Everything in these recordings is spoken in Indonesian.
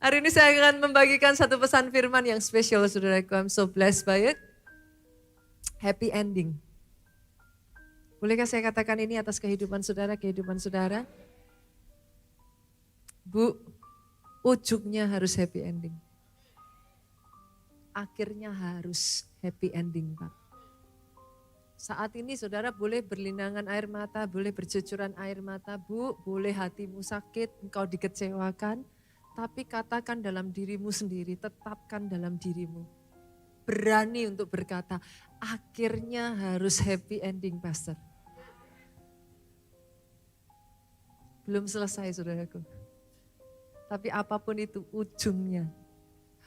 Hari ini saya akan membagikan satu pesan firman yang spesial, saudaraku. I'm so blessed by it. Happy ending. Bolehkah saya katakan ini atas kehidupan saudara? Bu, ujungnya harus happy ending. Akhirnya harus happy ending, Pak. Saat ini saudara boleh berlinangan air mata, boleh bercucuran air mata, Bu, boleh hatimu sakit, engkau dikecewakan. Tapi katakan dalam dirimu sendiri, tetapkan dalam dirimu. Berani untuk berkata, akhirnya harus happy ending, Pastor. Belum selesai, saudaraku. Tapi apapun itu ujungnya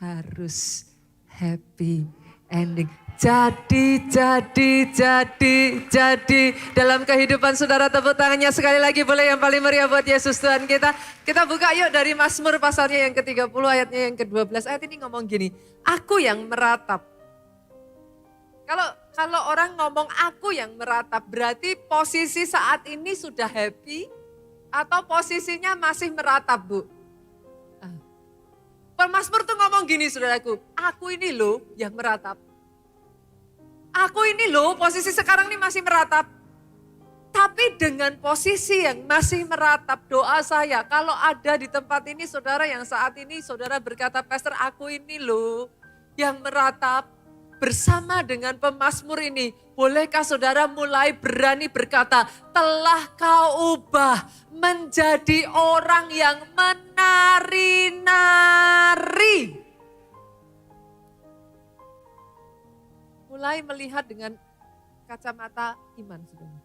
harus happy ending. Jadi dalam kehidupan saudara, tepuk tangannya sekali lagi boleh yang paling meriah buat Yesus Tuhan kita. Kita buka yuk dari Mazmur pasalnya yang ke-30 ayatnya yang ke-12. Ayat ini ngomong gini, aku yang meratap. Kalau orang ngomong aku yang meratap, berarti posisi saat ini sudah happy atau posisinya masih meratap, Bu? Pemazmur tuh ngomong gini, saudaraku, aku ini loh yang meratap. Aku ini loh posisi sekarang ini masih meratap. Tapi dengan posisi yang masih meratap, doa saya kalau ada di tempat ini saudara yang saat ini saudara berkata, Pastor aku ini loh yang meratap. Bersama dengan pemazmur ini, bolehkah saudara mulai berani berkata, telah kau ubah menjadi orang yang menari-nari. Mulai melihat dengan kacamata iman, saudara.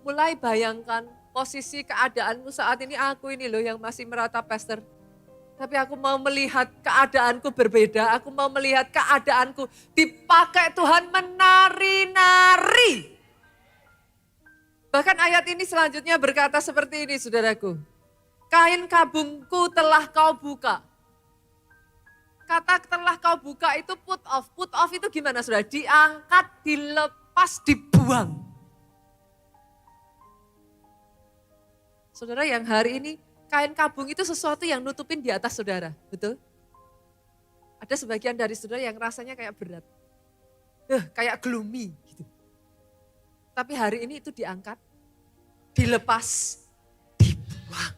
Mulai bayangkan posisi keadaanmu saat ini, aku ini loh yang masih meratap, Pastor. Tapi aku mau melihat keadaanku berbeda, aku mau melihat keadaanku dipakai Tuhan menari-nari. Bahkan ayat ini selanjutnya berkata seperti ini, saudaraku. Kain kabungku telah kau buka. Kata telah kau buka itu put off. Put off itu gimana, saudara? Diangkat, dilepas, dibuang. Saudara yang hari ini, kain kabung itu sesuatu yang nutupin di atas saudara, betul? Ada sebagian dari saudara yang rasanya kayak berat. Kayak gloomy gitu. Tapi hari ini itu diangkat, dilepas, dibuang.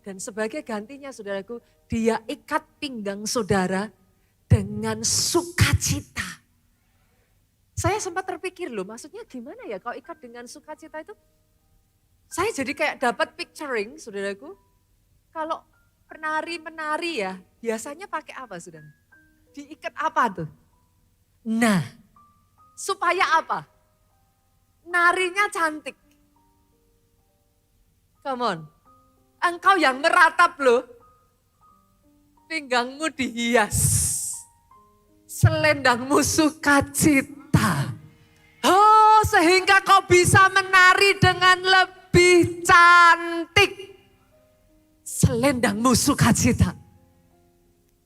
Dan sebagai gantinya saudaraku, dia ikat pinggang saudara dengan sukacita. Saya sempat terpikir loh, maksudnya gimana ya kalau ikat dengan sukacita itu? Saya jadi kayak dapat picturing, saudaraku. Kalau penari-menari ya, biasanya pakai apa, saudara? Diikat apa tuh? Nah, supaya apa? Narinya cantik. Come on. Engkau yang meratap loh. Pinggangmu dihias. Selendangmu sukacita. Oh, sehingga kau bisa menari dengan lebih cantik. Selendangmu sukacita.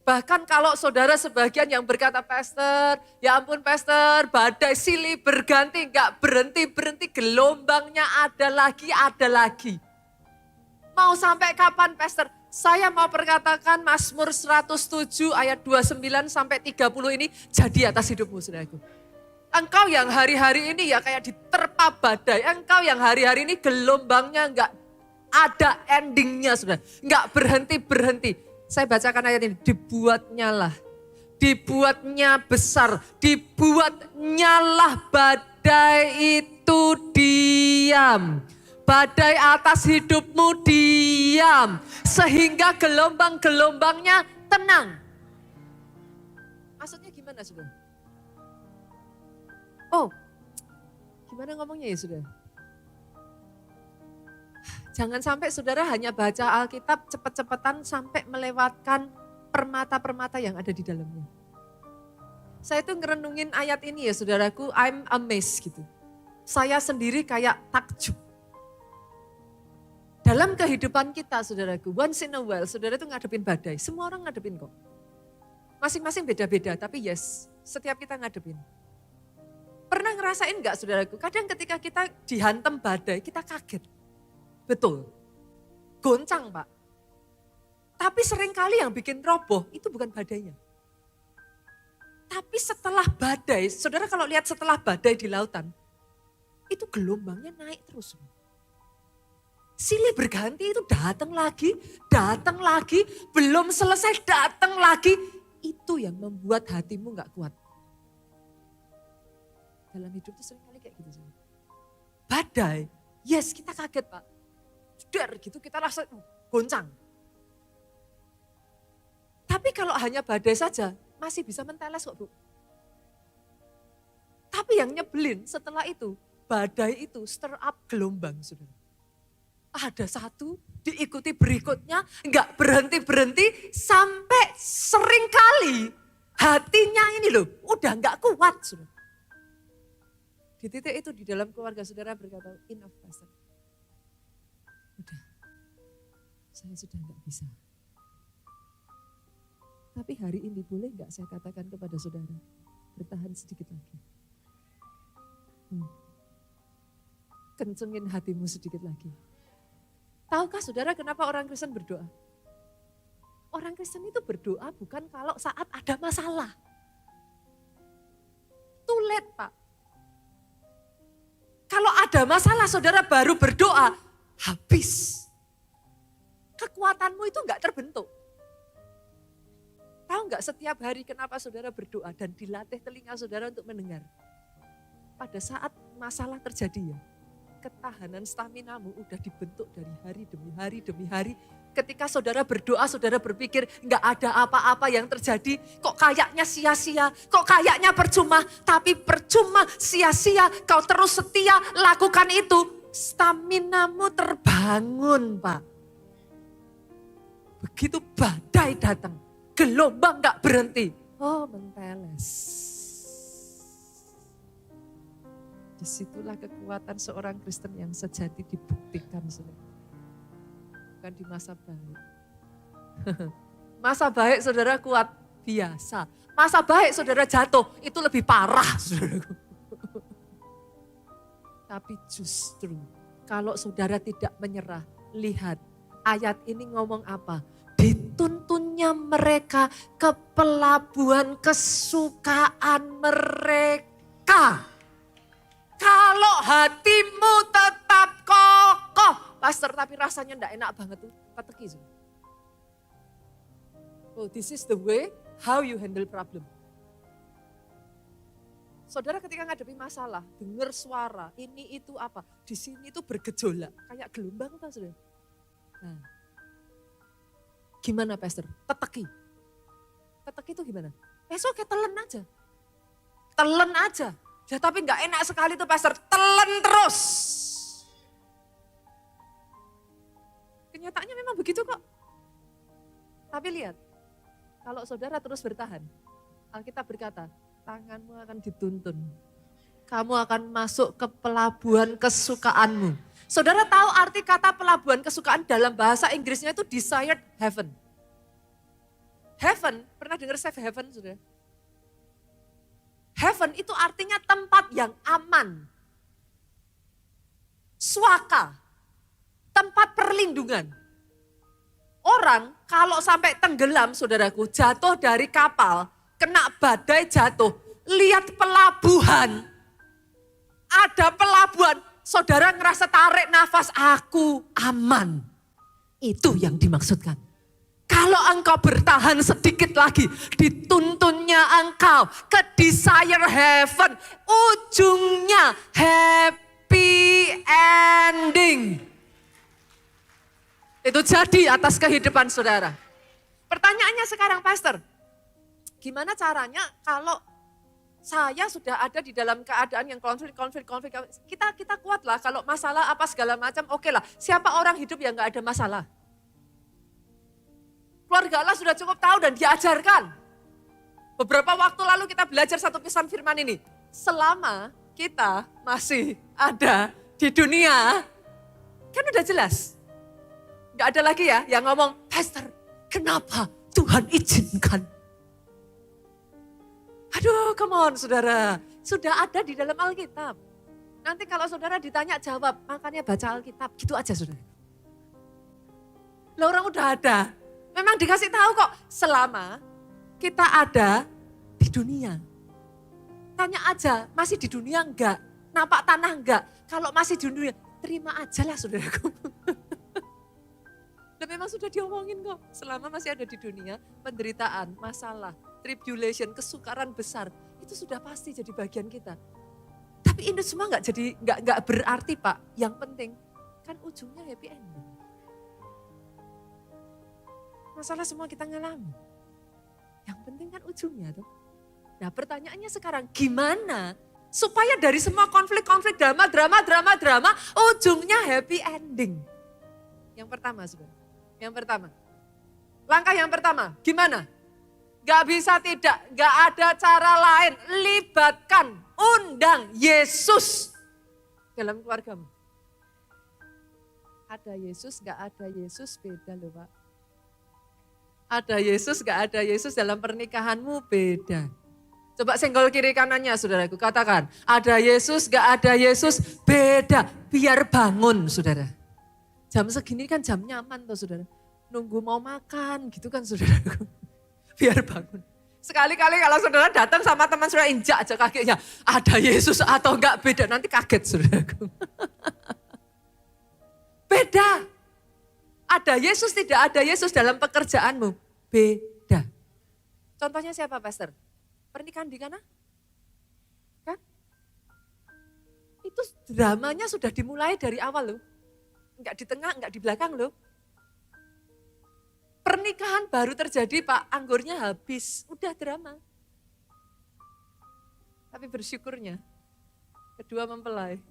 Bahkan kalau saudara sebagian yang berkata, Pastor, ya ampun Pastor, badai silih berganti, enggak berhenti-berhenti, gelombangnya ada lagi. Mau sampai kapan, Pastor? Saya mau perkatakan Mazmur 107 ayat 29 sampai 30 ini jadi atas hidupmu, saudaraku. Engkau yang hari-hari ini ya kayak diterpa badai. Engkau yang hari-hari ini gelombangnya enggak ada endingnya, saudara. Enggak berhenti-berhenti. Saya bacakan ayat ini. Dibuatnya besar. Dibuatnya badai itu diam. Badai atas hidupmu diam. Sehingga gelombang-gelombangnya tenang. Maksudnya gimana, saudara? Oh, gimana ngomongnya ya, saudara? Jangan sampai saudara hanya baca Alkitab cepet-cepetan sampai melewatkan permata-permata yang ada di dalamnya. Saya tuh ngerenungin ayat ini ya saudaraku, I'm amazed gitu. Saya sendiri kayak takjub. Dalam kehidupan kita saudaraku, once in a while saudara tuh ngadepin badai. Semua orang ngadepin kok. Masing-masing beda-beda, tapi yes, setiap kita ngadepin. Pernah ngerasain gak saudaraku, kadang ketika kita dihantam badai, kita kaget. Betul. goncang Pak. Tapi seringkali yang bikin roboh itu bukan badainya. Tapi setelah badai, saudara kalau lihat setelah badai di lautan, itu gelombangnya naik terus. Silih berganti itu datang lagi, belum selesai datang lagi. Itu yang membuat hatimu gak kuat. Dalam hidup itu seringkali kayak gitu. Badai, yes kita kaget Pak. Sudah gitu kita rasa goncang. Tapi kalau hanya badai saja, masih bisa menteles kok Bu. Tapi yang nyebelin setelah itu, badai itu stir up gelombang saudara. Ada satu, diikuti berikutnya, enggak berhenti-berhenti, sampai seringkali hatinya ini loh, udah enggak kuat saudara. Di titik itu di dalam keluarga saudara berkata, enough pastor. Udah, saya sudah enggak bisa. Tapi hari ini boleh enggak saya katakan kepada saudara, bertahan sedikit lagi. Kencengin hatimu sedikit lagi. Tahukah saudara kenapa orang Kristen berdoa? Orang Kristen itu berdoa bukan kalau saat ada masalah. Too late Pak. Kalau ada masalah saudara baru berdoa, habis. Kekuatanmu itu enggak terbentuk. Tahu enggak setiap hari kenapa saudara berdoa dan dilatih telinga saudara untuk mendengar? Pada saat masalah terjadi ya, ketahanan staminamu udah dibentuk dari hari demi hari demi hari. Ketika saudara berdoa, saudara berpikir enggak ada apa-apa yang terjadi. Kok kayaknya sia-sia, kok kayaknya percuma. Tapi percuma, sia-sia, kau terus setia lakukan itu. Staminamu terbangun Pak. Begitu badai datang, gelombang enggak berhenti. Oh menteles. Disitulah kekuatan seorang Kristen yang sejati dibuktikan. Bukan di masa baik. Masa baik saudara kuat, biasa. Masa baik saudara jatuh, itu lebih parah. Saudaraku. Tapi justru kalau saudara tidak menyerah, lihat ayat ini ngomong apa? Dituntunnya mereka ke pelabuhan kesukaan mereka. Kalau hatimu tetap kokoh, pastor tapi rasanya enggak enak banget tuh, pateki. Oh, this is the way how you handle problem. Saudara ketika ngadepi masalah, dengar suara, ini itu apa, di sini itu bergejolak, kayak gelombang kan saudara. Nah, gimana pastor? Peteki. Peteki itu gimana? Besok kayak telan aja. Telan aja. Ya tapi enggak enak sekali tuh pastor, telan terus. Kenyataannya memang begitu kok. Tapi lihat, kalau saudara terus bertahan, Alkitab berkata, tanganmu akan dituntun. Kamu akan masuk ke pelabuhan kesukaanmu. Saudara tahu arti kata pelabuhan kesukaan dalam bahasa Inggrisnya itu desired heaven. Heaven, pernah dengar safe heaven saudara? Heaven itu artinya tempat yang aman. Suaka, tempat perlindungan. Orang kalau sampai tenggelam saudaraku, jatuh dari kapal, kena badai jatuh, lihat pelabuhan. Ada pelabuhan, saudara ngerasa tarik nafas, aku aman. Itu yang dimaksudkan. Kalau engkau bertahan sedikit lagi, dituntunnya engkau ke desire heaven, ujungnya happy ending. Itu jadi atas kehidupan saudara. Pertanyaannya sekarang pastor, gimana caranya kalau saya sudah ada di dalam keadaan yang konflik. Kita kuat lah kalau masalah apa segala macam, oke lah. Siapa orang hidup yang gak ada masalah? Keluarga Allah sudah cukup tahu dan diajarkan. Beberapa waktu lalu kita belajar satu pesan firman ini. Selama kita masih ada di dunia, kan udah jelas. Gak ada lagi ya yang ngomong, pastor kenapa Tuhan izinkan? Aduh come on saudara, sudah ada di dalam Alkitab. Nanti kalau saudara ditanya jawab, makanya baca Alkitab, gitu aja saudara. Lah orang udah ada. Memang dikasih tahu kok selama kita ada di dunia. Tanya aja, masih di dunia enggak? Nampak tanah enggak? Kalau masih di dunia, terima aja lah saudaraku. Dan memang sudah diomongin kok, selama masih ada di dunia, penderitaan, masalah, tribulation, kesukaran besar, itu sudah pasti jadi bagian kita. Tapi ini semua enggak berarti Pak, yang penting kan ujungnya happy ending. Masalah semua kita ngalami. Yang penting kan ujungnya tuh. Nah pertanyaannya sekarang gimana supaya dari semua konflik-konflik, drama, ujungnya happy ending. Yang pertama saudara, langkah yang pertama gimana? Gak bisa tidak, gak ada cara lain, libatkan, undang Yesus dalam keluargamu. Ada Yesus, gak ada Yesus beda loh Pak. Ada Yesus, gak ada Yesus dalam pernikahanmu beda. Coba senggol kiri kanannya saudaraku, katakan. Ada Yesus, gak ada Yesus, beda. Biar bangun saudara. Jam segini kan jam nyaman tuh saudara. Nunggu mau makan gitu kan saudaraku. Biar bangun. Sekali-kali kalau saudara datang sama teman saudara injak aja kakinya. Ada Yesus atau enggak beda, nanti kaget saudaraku. Beda. Ada Yesus, tidak ada Yesus dalam pekerjaanmu. Beda. Contohnya siapa Pastor? Pernikahan di Kana? Kan? Itu dramanya sudah dimulai dari awal loh. Enggak di tengah, enggak di belakang loh. Pernikahan baru terjadi Pak, anggurnya habis. Udah drama. Tapi bersyukurnya, kedua mempelai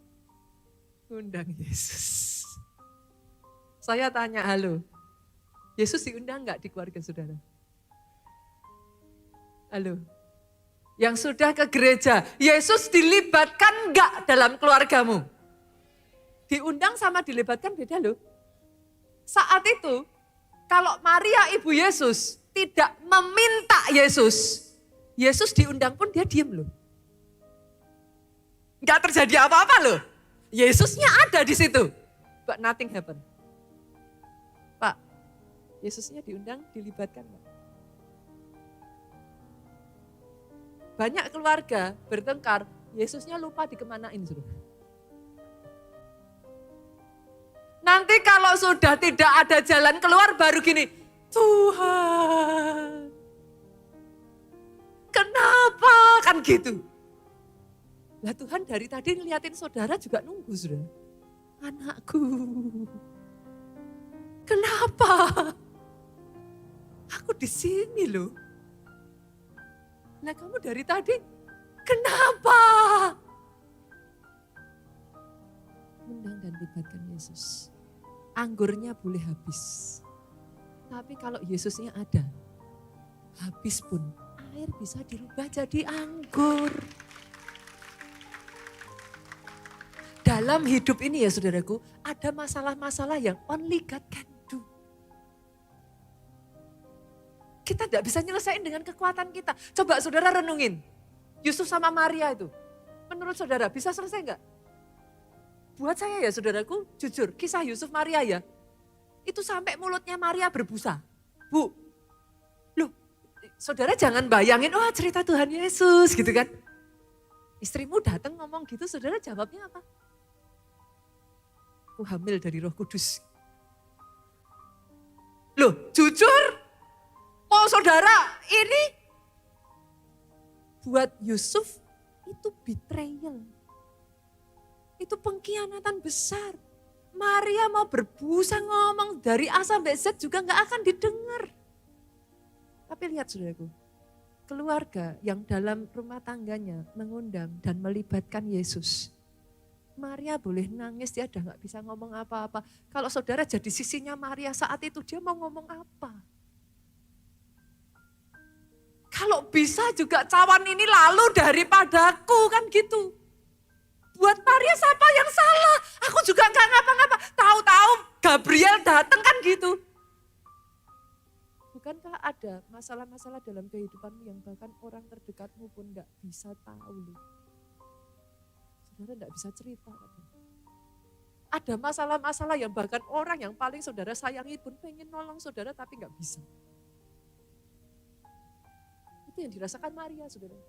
undang Yesus. Saya tanya, halo, Yesus diundang enggak di keluarga saudara? Halo? Yang sudah ke gereja, Yesus dilibatkan enggak dalam keluargamu? Diundang sama dilibatkan beda loh. Saat itu, kalau Maria ibu Yesus tidak meminta Yesus, Yesus diundang pun dia diem loh. Enggak terjadi apa-apa loh. Yesusnya ada di situ, but nothing happen. Pak, Yesusnya diundang, dilibatkan enggak? Banyak keluarga bertengkar, Yesusnya lupa dikemanain suruh. Nanti kalau sudah tidak ada jalan keluar baru gini, Tuhan, kenapa? Kan gitu. Lah Tuhan dari tadi ngeliatin saudara juga nunggu sudah. Anakku, kenapa? Aku di sini loh. Nah kamu dari tadi, kenapa? Undang dan libatkan Yesus. Anggurnya boleh habis. Tapi kalau Yesusnya ada, habis pun air bisa dirubah jadi anggur. Dalam hidup ini ya saudaraku, ada masalah-masalah yang only God can do. Kita tidak bisa nyelesain dengan kekuatan kita. Coba saudara renungin. Yusuf sama Maria itu. Menurut saudara bisa selesai enggak? Buat saya ya saudaraku, jujur kisah Yusuf Maria ya. Itu sampai mulutnya Maria berbusa. Bu, loh saudara jangan bayangin, wah cerita Tuhan Yesus gitu kan. Istrimu datang ngomong gitu, saudara jawabnya apa? Aku hamil dari Roh Kudus. Loh jujur? Mau saudara, ini buat Yusuf itu betrayal. Itu pengkhianatan besar. Maria mau berbusa ngomong dari A sampai Z juga gak akan didengar. Tapi lihat saudaraku, keluarga yang dalam rumah tangganya mengundang dan melibatkan Yesus. Maria boleh nangis, dia udah gak bisa ngomong apa-apa. Kalau saudara jadi sisinya Maria saat itu, dia mau ngomong apa? Kalau bisa juga cawan ini lalu daripadaku kan gitu. Buat Maria siapa yang salah? Aku juga gak ngapa-ngapa. Tahu-tahu Gabriel datang kan gitu. Bukankah ada masalah-masalah dalam kehidupanmu yang bahkan orang terdekatmu pun gak bisa tahu loh. Saudara gak bisa cerita. Ada masalah-masalah yang bahkan orang yang paling saudara sayangi pun pengen nolong saudara tapi gak bisa. Itu yang dirasakan Maria, saudara.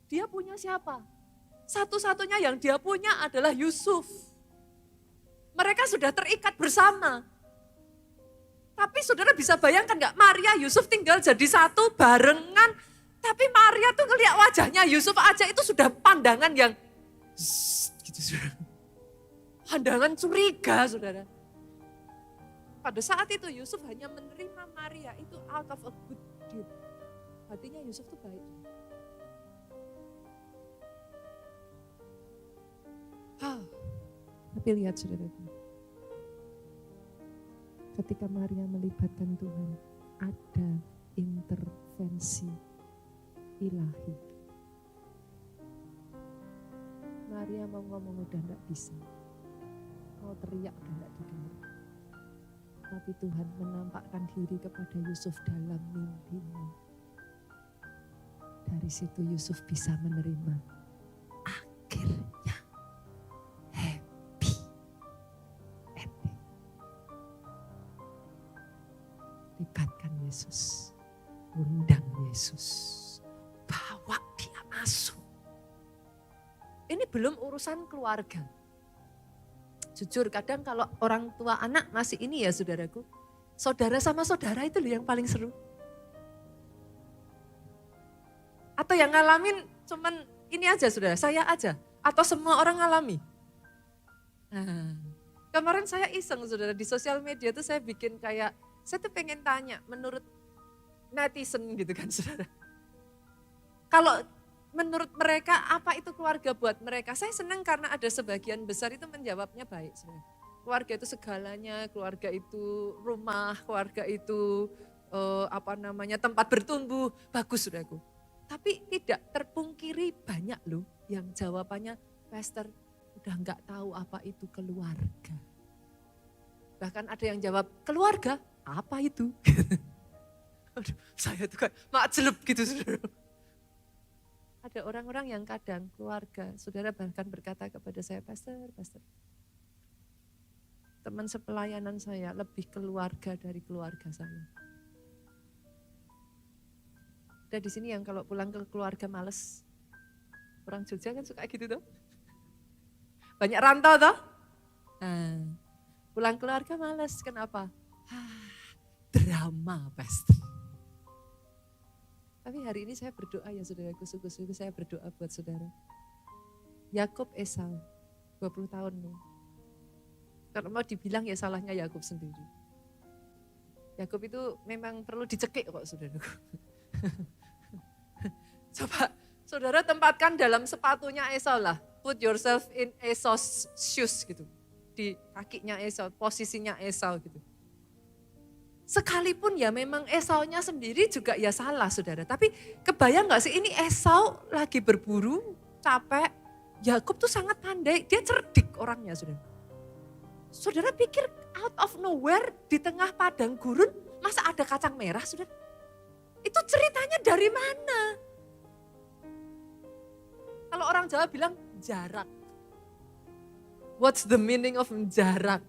Dia punya siapa? Satu-satunya yang dia punya adalah Yusuf. Mereka sudah terikat bersama. Tapi saudara bisa bayangkan gak? Maria, Yusuf tinggal jadi satu barengan. Tapi Maria tuh ngeliat wajahnya Yusuf aja itu sudah pandangan yang gitu, saudara. Pandangan curiga, saudara. Pada saat itu Yusuf hanya menerima Maria itu out of a good deed. Hatinya Yusuf tuh baik. Tapi lihat saudara, ketika Maria melibatkan Tuhan, ada intervensi ilahi. Maria mau ngomong udah gak bisa, mau teriak udah gak didengar. Tapi Tuhan menampakkan diri kepada Yusuf dalam mimpinya. Dari situ Yusuf bisa menerima. Akhirnya happy ending. Libatkan Yesus, undang Yesus, bawa dia masuk. Ini belum urusan keluarga. Jujur kadang kalau orang tua anak masih ini ya saudaraku, saudara sama saudara itu yang paling seru. Atau yang ngalamin cuman ini aja saudara, saya aja. Atau semua orang ngalami. Nah, kemarin saya iseng saudara di sosial media tuh saya bikin kayak, saya tuh pengen tanya menurut netizen gitu kan saudara. Kalau menurut mereka apa itu keluarga buat mereka? Saya senang karena ada sebagian besar itu menjawabnya baik saudara. Keluarga itu segalanya, keluarga itu rumah, keluarga itu tempat bertumbuh, bagus saudaraku. Tapi tidak terpungkiri banyak loh yang jawabannya, Pastor udah gak tahu apa itu keluarga. Bahkan ada yang jawab, keluarga apa itu? Aduh, saya tuh kayak makjelub gitu saudara. Ada orang-orang yang kadang keluarga, saudara bahkan berkata kepada saya, Pastor, teman sepelayanan saya lebih keluarga dari keluarga saya. Ada di sini yang kalau pulang ke keluarga males. Orang Jogja kan suka gitu tuh. Banyak rantau tuh. Nah, pulang keluarga males, kenapa? Drama pasti. Tapi hari ini saya berdoa ya saudaraku, sungguh-sungguh saya berdoa buat saudara. Yakub Esau, 20 tahun loh. Kalau mau dibilang ya salahnya Yakub sendiri. Yakub itu memang perlu dicekik kok saudaraku. Coba saudara tempatkan dalam sepatunya Esau lah. Put yourself in Esau's shoes gitu. Di kakinya Esau, posisinya Esau gitu. Sekalipun ya memang Esaunya sendiri juga ya salah saudara. Tapi kebayang gak sih ini Esau lagi berburu, capek. Yakub tuh sangat pandai, dia cerdik orangnya saudara. Saudara pikir out of nowhere di tengah padang gurun masa ada kacang merah saudara? Itu ceritanya dari mana? Kalau orang Jawa bilang jarak. What's the meaning of jarak?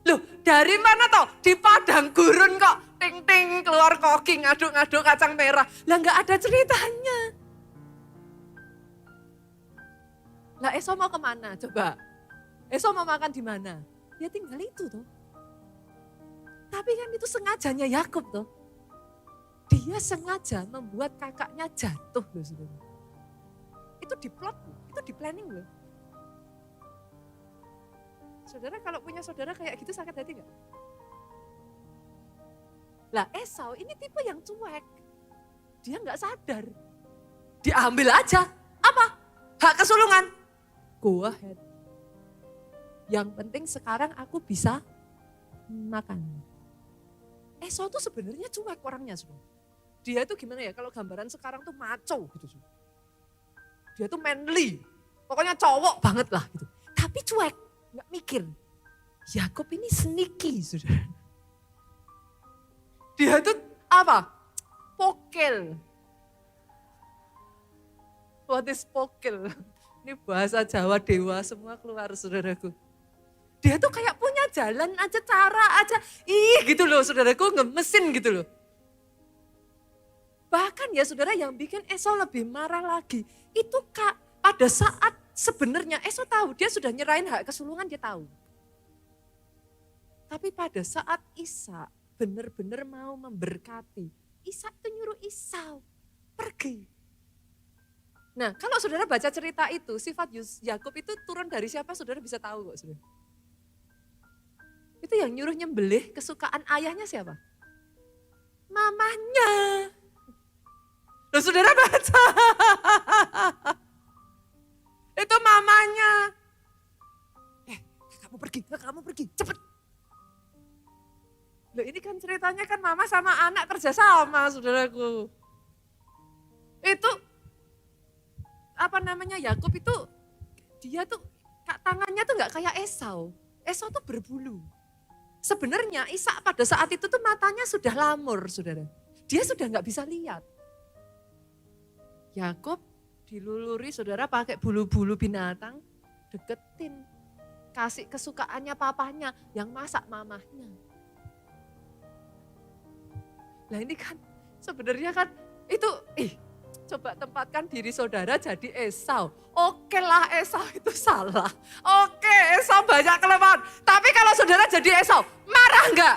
Loh dari mana toh? Di padang gurun kok ting-ting keluar koki ngaduk-ngaduk kacang merah. Lah gak ada ceritanya. Lah Esau mau kemana coba? Esau mau makan di mana? Ya tinggal itu toh. Tapi kan itu sengajanya Yakub toh. Dia sengaja membuat kakaknya jatuh loh saudara. Itu diplot loh, itu di planning loh. Saudara kalau punya saudara kayak gitu sakit hati gak? Lah Esau ini tipe yang cuek. Dia gak sadar. Diambil aja. Apa? Hak kesulungan. Go ahead. Yang penting sekarang aku bisa makan. Esau tuh sebenarnya cuek orangnya saudara. Dia tuh gimana ya, kalau gambaran sekarang tuh maco gitu. Dia tuh manly, pokoknya cowok banget lah gitu. Tapi cuek, gak mikir. Yakub ini sneaky saudara. Dia tuh apa? Pokel. What is pokel? Ini bahasa Jawa dewa semua keluar saudaraku. Dia tuh kayak punya jalan aja, cara aja. Gitu loh saudaraku, ngemesin gitu loh. Bahkan ya saudara yang bikin Esau lebih marah lagi. Itu pada saat sebenarnya Esau tahu, dia sudah nyerahin hak kesulungan, dia tahu. Tapi pada saat Ishak benar-benar mau memberkati, Ishak itu nyuruh Esau pergi. Nah kalau saudara baca cerita itu, sifat Yakub itu turun dari siapa saudara bisa tahu kok saudara. Itu yang nyuruh nyembelih kesukaan ayahnya siapa? Mamanya. Loh saudara baca. Itu mamanya. Kamu pergi, cepet. Loh ini kan ceritanya kan mama sama anak kerja sama saudaraku. Itu Yakub itu dia tuh tangannya tuh nggak kayak Esau. Esau tuh berbulu. Sebenarnya Ishak pada saat itu tuh matanya sudah lamur saudara. Dia sudah nggak bisa lihat. Yakub diluluri saudara pakai bulu-bulu binatang, deketin. Kasih kesukaannya papanya, yang masak mamahnya. Nah ini kan sebenarnya kan itu, coba tempatkan diri saudara jadi Esau. Oke lah Esau itu salah. Oke Esau banyak kelemahan. Tapi kalau saudara jadi Esau, marah enggak?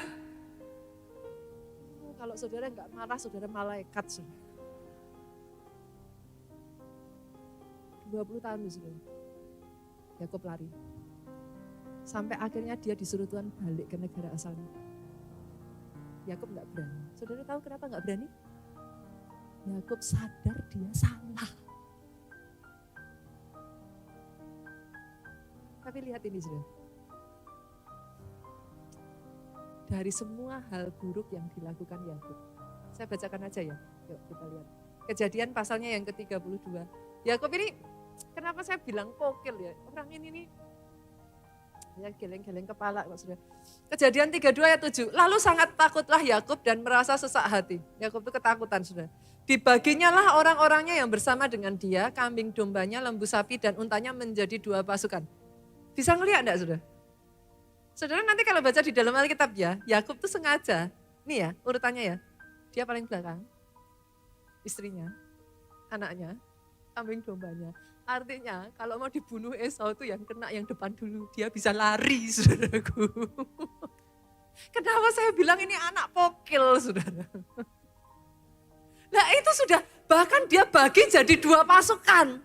Kalau saudara enggak marah, saudara malaikat. Saudara. 20 tahun saudara. Yakub lari. Sampai akhirnya dia disuruh Tuhan balik ke negara asalnya. Yakub enggak berani. Saudara tahu kenapa enggak berani? Yakub sadar dia salah. Tapi lihat ini saudara. Dari semua hal buruk yang dilakukan Yakub. Saya bacakan aja ya. Yuk kita lihat. Kejadian pasalnya yang ke-32. Yakub ini kenapa saya bilang kokil ya. Orang ini nih ya geleng-geleng kepala kok sudah. Kejadian 32 ayat 7. Lalu sangat takutlah Yakub dan merasa sesak hati. Yakub itu ketakutan sudah. Dibaginya lah orang-orangnya yang bersama dengan dia, kambing dombanya, lembu sapi dan untanya menjadi 2 pasukan. Bisa ngelihat enggak sudah? Saudara nanti kalau baca di dalam Alkitab ya, Yakub tuh sengaja, nih ya urutannya ya, dia paling belakang, istrinya, anaknya, kambing dombanya. Artinya kalau mau dibunuh Esau tuh yang kena yang depan dulu, dia bisa lari saudaraku. Kenapa saya bilang ini anak pokil saudara? Nah itu sudah, bahkan dia bagi jadi 2 pasukan.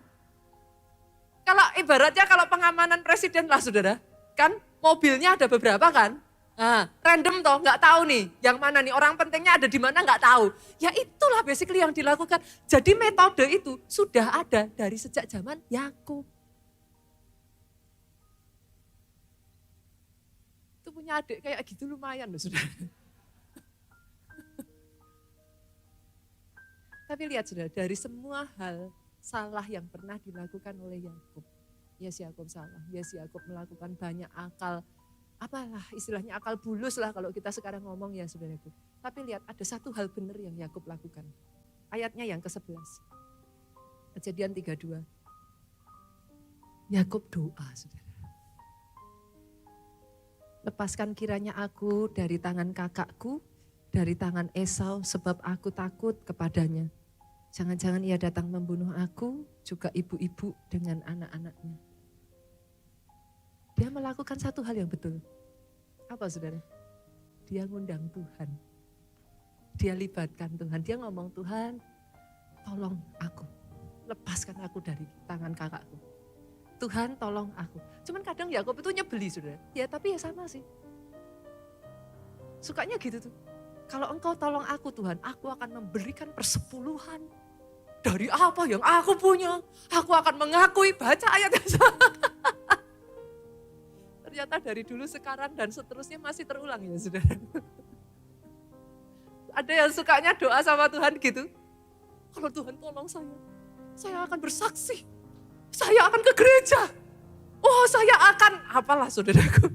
Kalau ibaratnya kalau pengamanan presiden lah saudara, kan mobilnya ada beberapa kan. Nah, random toh, nggak tahu nih yang mana nih, orang pentingnya ada di mana nggak tahu. Ya itulah basically yang dilakukan. Jadi metode itu sudah ada dari sejak zaman Yakub. Itu punya adik kayak gitu lumayan loh saudara. Tapi lihat saudara, dari semua hal salah yang pernah dilakukan oleh Yakub. Yes Yakub salah, yes Yakub melakukan banyak akal, apalah istilahnya akal bulus lah kalau kita sekarang ngomong ya saudaraku. Tapi lihat ada satu hal benar yang Yakub lakukan. Ayatnya yang ke-11. Kejadian 32. Yakub doa saudara. Lepaskan kiranya aku dari tangan kakakku, dari tangan Esau sebab aku takut kepadanya. Jangan-jangan ia datang membunuh aku, juga ibu-ibu dengan anak-anaknya. Dia melakukan satu hal yang betul. Apa saudara? Dia ngundang Tuhan. Dia libatkan Tuhan. Dia ngomong, Tuhan tolong aku. Lepaskan aku dari tangan kakakku. Tuhan tolong aku. Cuman kadang Yakub itu nyebeli saudara. Ya tapi ya sama sih. Sukanya gitu tuh. Kalau engkau tolong aku Tuhan, aku akan memberikan persepuluhan. Dari apa yang aku punya, aku akan mengakui, baca ayat yang sama. Ternyata dari dulu, sekarang, dan seterusnya masih terulang ya saudara. Ada yang sukanya doa sama Tuhan gitu. Kalau Tuhan tolong saya akan bersaksi. Saya akan ke gereja. Oh saya akan, apalah saudaraku.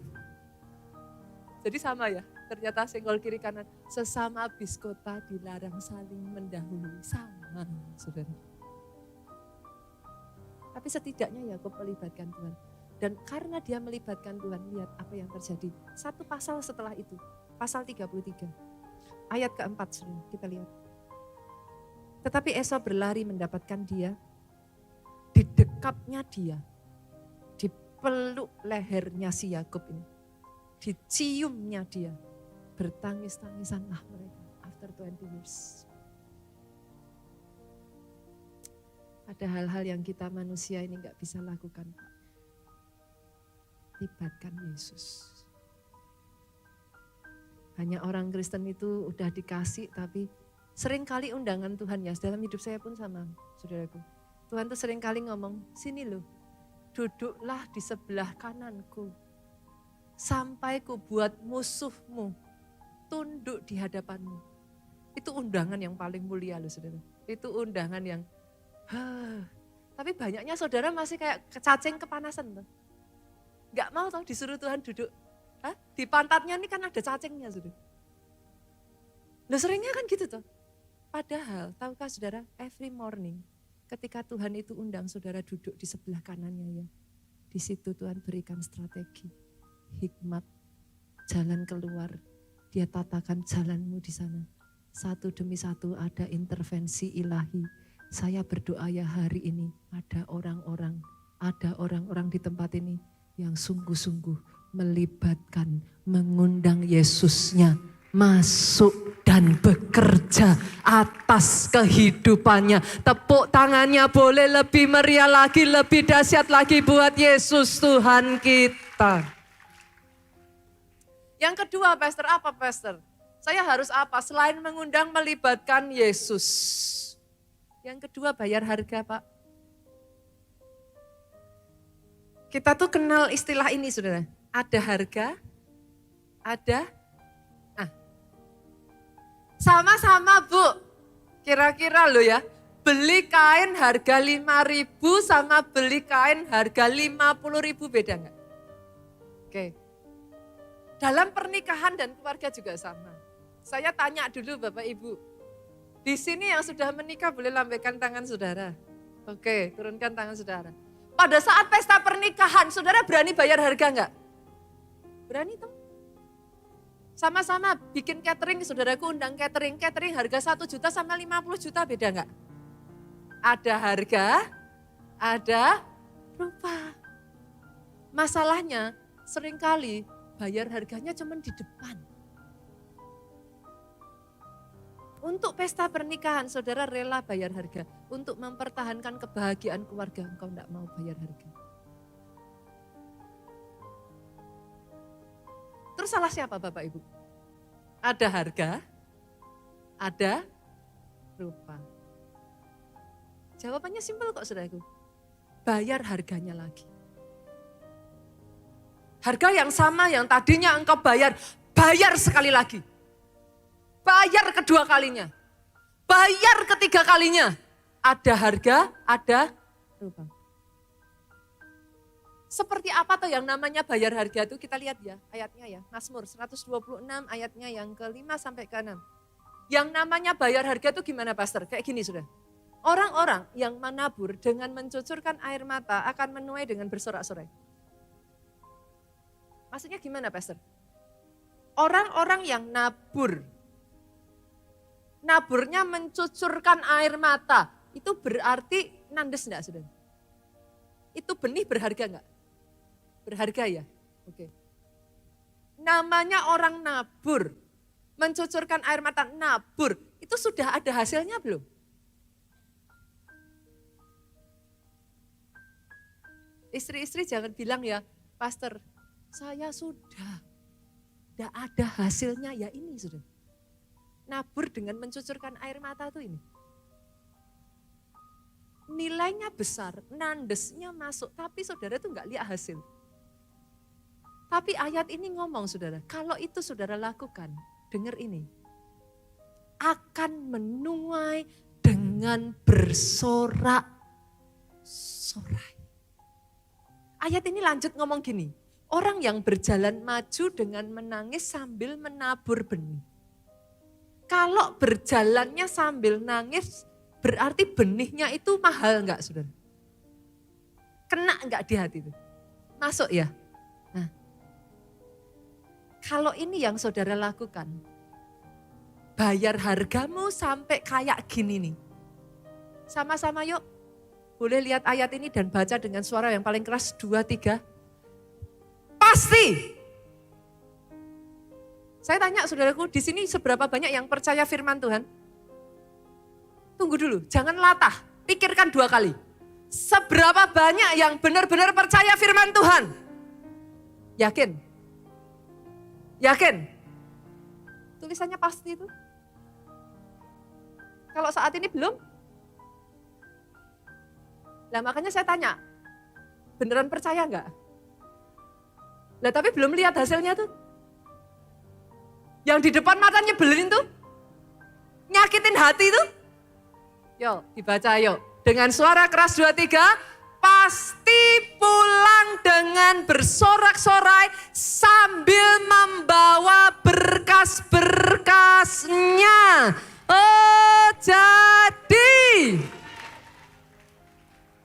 Jadi sama ya. Ternyata senggol kiri kanan, sesama biskota dilarang saling mendahului. Sama, saudara. Tapi setidaknya Yakub melibatkan Tuhan. Dan karena dia melibatkan Tuhan, lihat apa yang terjadi. Satu pasal setelah itu, pasal 33. Ayat keempat, saudara, kita lihat. Tetapi Esau berlari mendapatkan dia, didekapnya dia, dipeluk lehernya si Yakub ini, diciumnya dia, bertangis-tangisanlah mereka after 20 years. Ada hal-hal yang kita manusia ini gak bisa lakukan. Libatkan Yesus. Hanya orang Kristen itu udah dikasih, tapi sering kali undangan Tuhan ya, dalam hidup saya pun sama, saudaraku. Tuhan tuh sering kali ngomong, sini loh, duduklah di sebelah kananku, sampai ku buat musuhmu tunduk di hadapanmu. Itu undangan yang paling mulia loh saudara. Itu undangan yang, tapi banyaknya saudara masih kayak cacing kepanasan tuh. Gak mau tau disuruh Tuhan duduk. Di pantatnya ini kan ada cacingnya saudara. Loh seringnya kan gitu tuh. Padahal tahukah saudara, every morning ketika Tuhan itu undang saudara duduk di sebelah kanannya ya. Di situ Tuhan berikan strategi, hikmat, jalan keluar. Dia tatakan jalanmu di sana. Satu demi satu ada intervensi ilahi. Saya berdoa ya hari ini ada orang-orang di tempat ini yang sungguh-sungguh melibatkan, mengundang Yesusnya masuk dan bekerja atas kehidupannya. Tepuk tangannya boleh lebih meriah lagi, lebih dahsyat lagi buat Yesus Tuhan kita. Yang kedua, Pastor, apa Pastor? Saya harus apa? Selain mengundang, melibatkan Yesus. Yang kedua, bayar harga, Pak. Kita tuh kenal istilah ini, saudara. Ada harga, ada. Sama-sama, Bu. Kira-kira lo ya, beli kain harga 5.000 sama beli kain harga 50.000 beda nggak? Oke. Dalam pernikahan dan keluarga juga sama. Saya tanya dulu Bapak Ibu. Di sini yang sudah menikah boleh lambaikan tangan saudara. Oke, turunkan tangan saudara. Pada saat pesta pernikahan, saudara berani bayar harga enggak? Berani toh? Sama-sama bikin catering, saudaraku undang catering. Catering harga 1 juta sama 50 juta beda enggak? Ada harga, ada rupa. Masalahnya seringkali bayar harganya cuma di depan. Untuk pesta pernikahan, saudara rela bayar harga. Untuk mempertahankan kebahagiaan keluarga, engkau tidak mau bayar harga. Terus salah siapa Bapak Ibu? Ada harga, ada rupa. Jawabannya simpel kok saudaraku. Bayar harganya lagi. Harga yang sama yang tadinya engkau bayar, bayar sekali lagi. Bayar kedua kalinya. Bayar ketiga kalinya. Ada harga, ada rupa. Seperti apa tuh yang namanya bayar harga itu kita lihat ya ayatnya ya. Mazmur 126 ayatnya yang ke-5 sampai ke-6. Yang namanya bayar harga itu gimana Pastor? Kayak gini sudah. Orang-orang yang menabur dengan mencucurkan air mata akan menuai dengan bersorak-sorai. Maksudnya gimana Pastor? Orang-orang yang naburnya mencucurkan air mata, itu berarti nandes enggak saudara? Itu benih berharga enggak? Berharga ya? Oke. Namanya orang nabur, mencucurkan air mata, nabur, itu sudah ada hasilnya belum? Istri-istri jangan bilang ya, Pastor, saya sudah, tidak ada hasilnya, ya ini sudah. Nabur dengan mencucurkan air mata tuh ini. Nilainya besar, nandesnya masuk, tapi saudara tuh enggak lihat hasil. Tapi ayat ini ngomong saudara, kalau itu saudara lakukan, dengar ini. Akan menuai dengan bersorak-sorai. Ayat ini lanjut ngomong gini, orang yang berjalan maju dengan menangis sambil menabur benih. Kalau berjalannya sambil nangis, berarti benihnya itu mahal enggak saudara? Kena enggak di hati itu? Masuk ya? Nah, kalau ini yang saudara lakukan, bayar hargamu sampai kayak gini nih. Sama-sama yuk, boleh lihat ayat ini dan baca dengan suara yang paling keras, 2, 3. Pasti. Saya tanya saudaraku, di sini seberapa banyak yang percaya firman Tuhan? Tunggu dulu, jangan latah, pikirkan 2 kali. Seberapa banyak yang benar-benar percaya firman Tuhan? Yakin? Yakin? Tulisannya pasti itu. Kalau saat ini belum? Nah makanya saya tanya, beneran percaya enggak? Nah tapi belum lihat hasilnya tuh. Yang di depan mata nyebelin tuh. Nyakitin hati tuh. Yuk dibaca yuk. Dengan suara keras 2, 3. Pasti pulang dengan bersorak-sorai sambil membawa berkas-berkasnya. Oh jadi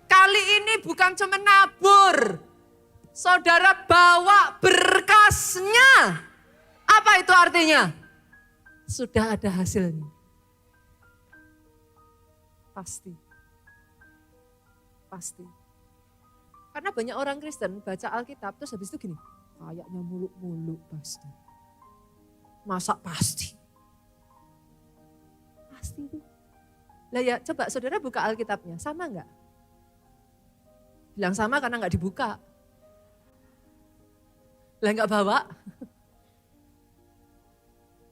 kali ini bukan cuma nabur. Saudara bawa berkasnya. Apa itu artinya? Sudah ada hasilnya. Pasti. Pasti. Karena banyak orang Kristen baca Alkitab terus habis itu gini. Kayaknya muluk-muluk pasti. Masa pasti? Pasti itu. Lah ya coba saudara buka Alkitabnya, sama enggak? Bilang sama karena enggak dibuka. Lah enggak bawa?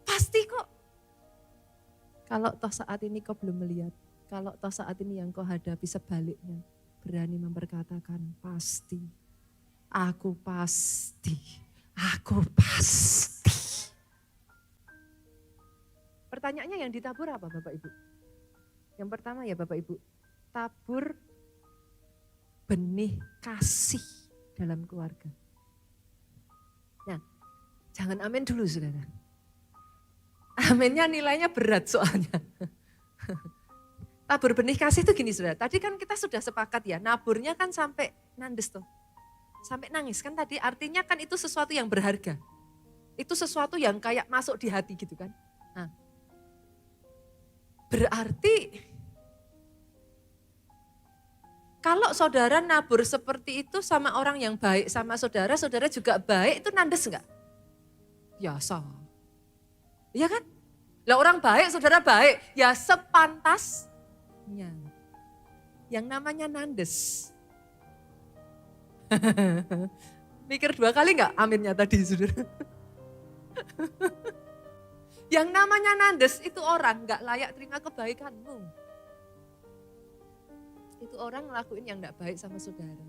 Pasti kok. Kalau toh saat ini kau belum melihat, kalau toh saat ini yang kau hadapi sebaliknya, berani memperkatakan pasti, aku pasti, aku pasti. Pertanyaannya yang ditabur apa Bapak Ibu? Yang pertama ya Bapak Ibu, tabur benih kasih dalam keluarga. Nah, jangan amin dulu saudara. Aminnya nilainya berat soalnya. Tabur benih kasih itu gini saudara, tadi kan kita sudah sepakat ya, naburnya kan sampai nandes tuh. Sampai nangis kan tadi, artinya kan itu sesuatu yang berharga. Itu sesuatu yang kayak masuk di hati gitu kan. Nah, berarti kalau saudara nabur seperti itu sama orang yang baik sama saudara, saudara juga baik, itu nandes enggak? Biasa. Iya kan? Lah orang baik, saudara baik, ya sepantasnya. Yang namanya nandes. Mikir 2 kali enggak aminnya tadi saudara? Yang namanya nandes itu orang enggak layak terima kebaikanmu. Itu orang ngelakuin yang enggak baik sama saudara.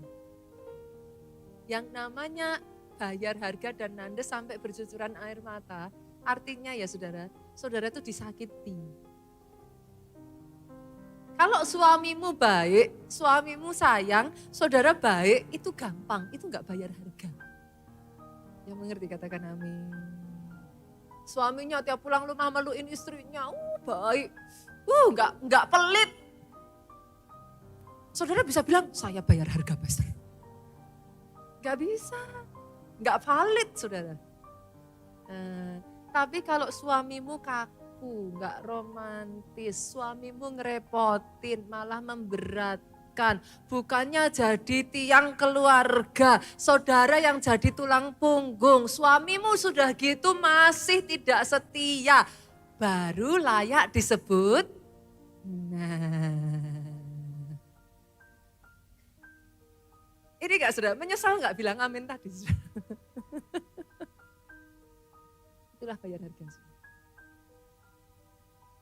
Yang namanya bayar harga dan nandes sampai bercucuran air mata, artinya ya saudara, saudara itu disakiti. Kalau suamimu baik, suamimu sayang, saudara baik, itu gampang, itu enggak bayar harga. Yang mengerti katakan amin. Suaminya tiap pulang rumah maluin istrinya, baik, enggak pelit. Saudara bisa bilang, saya bayar harga pastor. Enggak bisa, enggak valid saudara. Tapi kalau suamimu kaku, enggak romantis, suamimu ngerepotin, malah memberatkan. Bukannya jadi tiang keluarga, saudara yang jadi tulang punggung. Suamimu sudah gitu masih tidak setia, baru layak disebut. Nah, ini enggak saudara, menyesal enggak bilang amin tadi? Itulah bayar harga.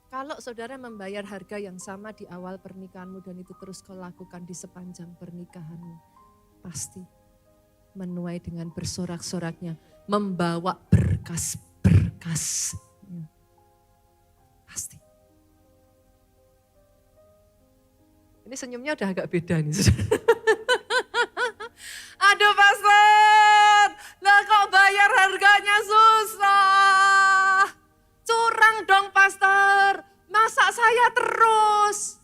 Kalau saudara membayar harga yang sama di awal pernikahanmu dan itu terus kau lakukan di sepanjang pernikahanmu, pasti menuai dengan bersorak-soraknya, membawa berkas-berkas. Pasti. Ini senyumnya udah agak beda nih. Aduh pastor, lah kok bayar harganya susah. Curang dong pastor, masa saya terus.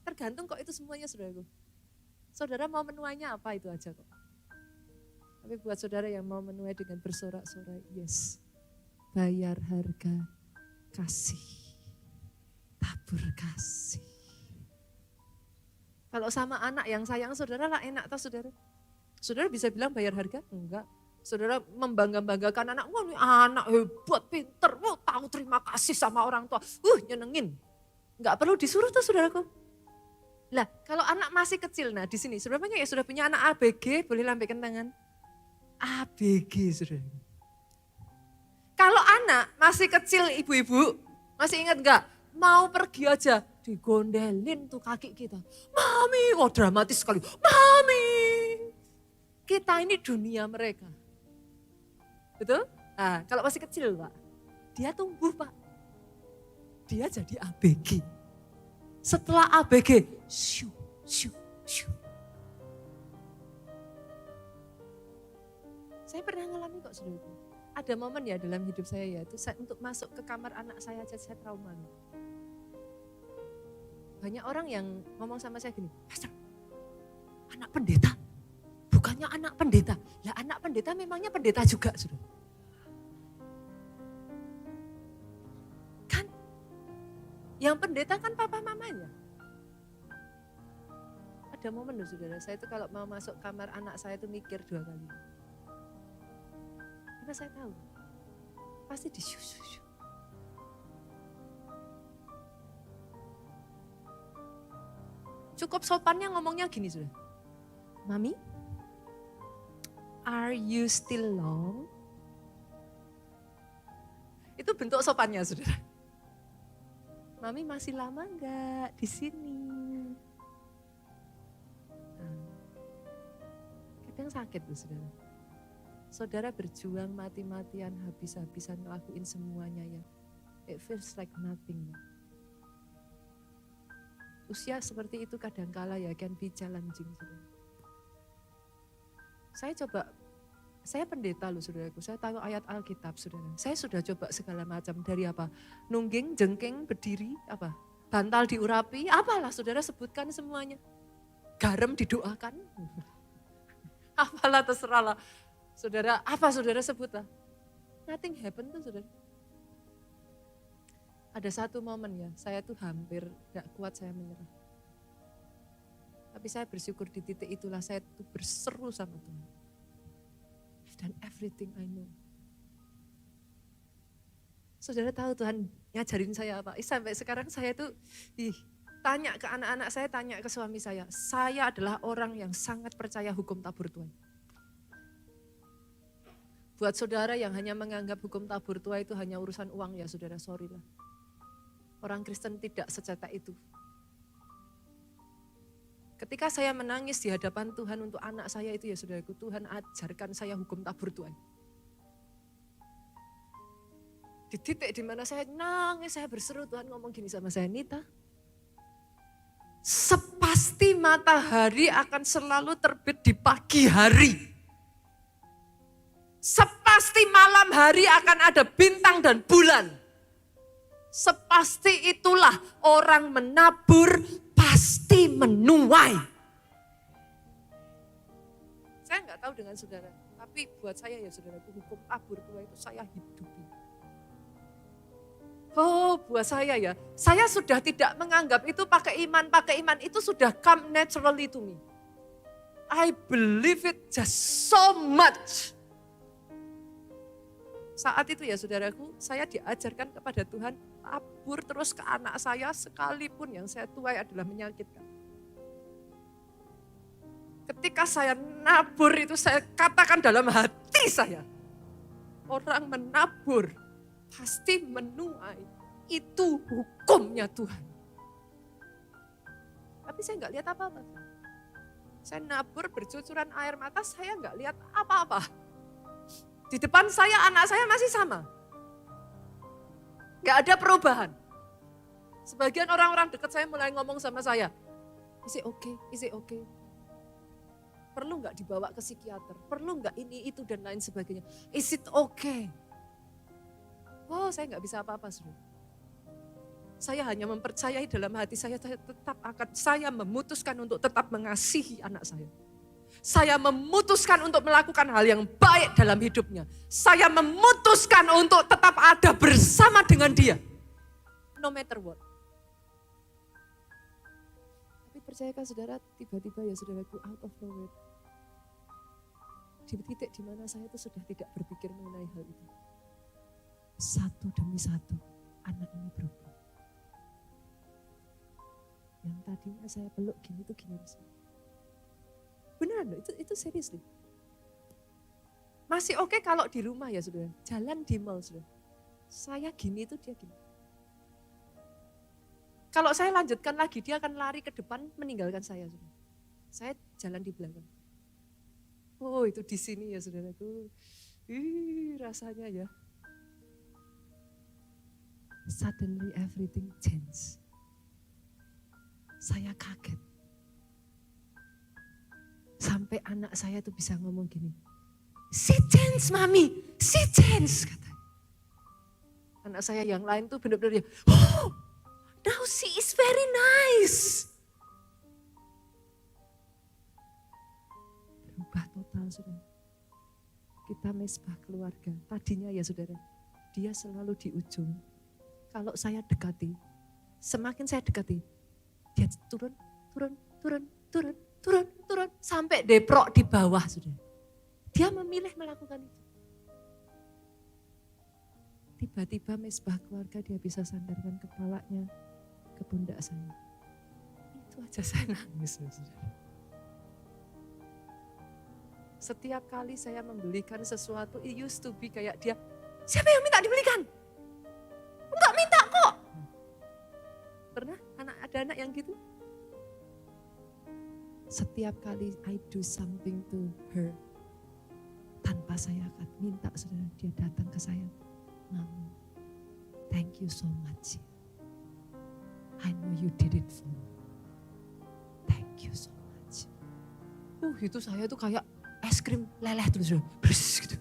Tergantung kok itu semuanya saudaraku. Saudara mau menuainya apa itu aja kok. Tapi buat saudara yang mau menuai dengan bersorak-sorai, yes. Bayar harga kasih. Tabur kasih. Kalau sama anak yang sayang saudara lah enak toh saudara. Saudara bisa bilang bayar harga? Enggak. Saudara membangga-banggakan anak, wah ini anak hebat, pinter, wah tahu terima kasih sama orang tua. Nyenengin. Enggak perlu disuruh tuh saudaraku. Lah kalau anak masih kecil, nah di sini saudara banyak ya sudah punya anak ABG, boleh lambaikan tangan. ABG saudara. Kalau anak masih kecil ibu-ibu, masih ingat enggak? Mau pergi aja, digondelin tuh kaki kita. Mami, oh dramatis sekali. Mami, kita ini dunia mereka. Betul? Nah, kalau masih kecil Pak, dia tumbuh Pak. Dia jadi ABG. Setelah ABG, syuh, syuh, syuh. Saya pernah ngalami kok saudara. Ada momen ya dalam hidup saya ya, itu saya, untuk masuk ke kamar anak saya aja saya trauma. Banyak orang yang ngomong sama saya gini, Pastor, anak pendeta, bukannya anak pendeta. Lah anak pendeta memangnya pendeta juga saudara. Kan, yang pendeta kan papa mamanya. Ada momen loh saudara, saya itu kalau mau masuk kamar anak saya itu mikir 2 kali. Karena saya tahu, pasti disyuh-syuh. Cukup sopannya ngomongnya gini sudah. Mami, are you still long? Itu bentuk sopannya saudara. Mami masih lama enggak di sini? Kadang sakit loh saudara. Saudara berjuang mati-matian, habis-habisan ngelakuin semuanya ya. It feels like nothing. Usia seperti itu kadangkala ya can be challenging. Saudara. Saya pendeta loh saudaraku, saya tahu ayat Alkitab saudara. Saya sudah coba segala macam dari apa? Nungging, jengking, berdiri, apa? Bantal diurapi, apalah saudara sebutkan semuanya. Garam didoakan. Apalah terserahlah. Saudara, apa saudara sebutlah? Nothing happen tuh saudara. Ada satu momen ya, saya tuh hampir gak kuat saya menyerah. Tapi saya bersyukur di titik itulah saya tuh berseru sama Tuhan. Dan everything I know. Saudara tahu Tuhan ngajarin saya apa? Sampai sekarang saya tuh tanya ke anak-anak saya, tanya ke suami saya. Saya adalah orang yang sangat percaya hukum tabur Tuhan. Buat saudara yang hanya menganggap hukum tabur tua itu hanya urusan uang ya saudara, sorry lah. Orang Kristen tidak secetek itu. Ketika saya menangis di hadapan Tuhan untuk anak saya itu ya saudaraku, Tuhan ajarkan saya hukum tabur Tuhan. Di titik di mana saya nangis, saya berseru, Tuhan ngomong gini sama saya, Nita, sepasti matahari akan selalu terbit di pagi hari. Sepasti malam hari akan ada bintang dan bulan. Sepasti itulah orang menabur pasti menuai. Saya nggak tahu dengan saudara, tapi buat saya ya saudara, hukum tabur tua itu saya hidupi. Oh buat saya ya, saya sudah tidak menganggap itu pakai iman itu sudah come naturally to me. I believe it just so much. Saat itu ya saudaraku, saya diajarkan kepada Tuhan, tabur terus ke anak saya sekalipun yang saya tuai adalah menyakitkan. Ketika saya nabur itu saya katakan dalam hati saya, orang menabur pasti menuai, itu hukumnya Tuhan. Tapi saya nggak lihat apa-apa. Saya nabur bercucuran air mata, saya nggak lihat apa-apa. Di depan saya, anak saya masih sama. Gak ada perubahan. Sebagian orang-orang dekat saya mulai ngomong sama saya, is it okay, is it okay? Perlu gak dibawa ke psikiater? Perlu gak ini, itu, dan lain sebagainya? Is it okay? Oh saya gak bisa apa-apa saudara. Saya hanya mempercayai dalam hati saya tetap akan, saya memutuskan untuk tetap mengasihi anak saya. Saya memutuskan untuk melakukan hal yang baik dalam hidupnya. Saya memutuskan untuk tetap ada bersama dengan dia. No matter what. Tapi percayakah saudara, tiba-tiba ya saudaraku out of nowhere. Di titik di mana saya itu sudah tidak berpikir mengenai hal itu. Satu demi satu, anak ini berubah. Yang tadinya saya peluk gini tuh gini rasanya. Beneran loh, itu serius loh. Masih oke kalau di rumah ya saudara, jalan di mall saudara. Saya gini itu dia gini. Kalau saya lanjutkan lagi, dia akan lari ke depan meninggalkan saya saudara. Saya jalan di belakang. Oh itu di sini ya saudaraku. Rasanya ya. Suddenly everything change. Saya kaget. Sampai anak saya tuh bisa ngomong gini. She change mami, she change. Katanya. Anak saya yang lain tuh benar-benar ya. Oh, now she is very nice. Berubah total saudara. Kita mesbah keluarga. Tadinya ya saudara, dia selalu di ujung. Kalau saya dekati, semakin saya dekati, dia turun, sampai deprok di bawah saudara. Dia memilih melakukan itu. Tiba-tiba mesbah keluarga dia bisa sandarkan kepalanya ke pundak saya. Itu aja saya nangis saudara. Setiap kali saya membelikan sesuatu, it used to be kayak dia, siapa yang minta dibelikan? Enggak minta kok. Pernah ada anak yang gitu? Setiap kali I do something to her, tanpa saya akan minta saudara, dia datang ke saya. Mama, thank you so much. I know you did it for me. Thank you so much. Itu saya tuh kayak es krim leleh terus gitu.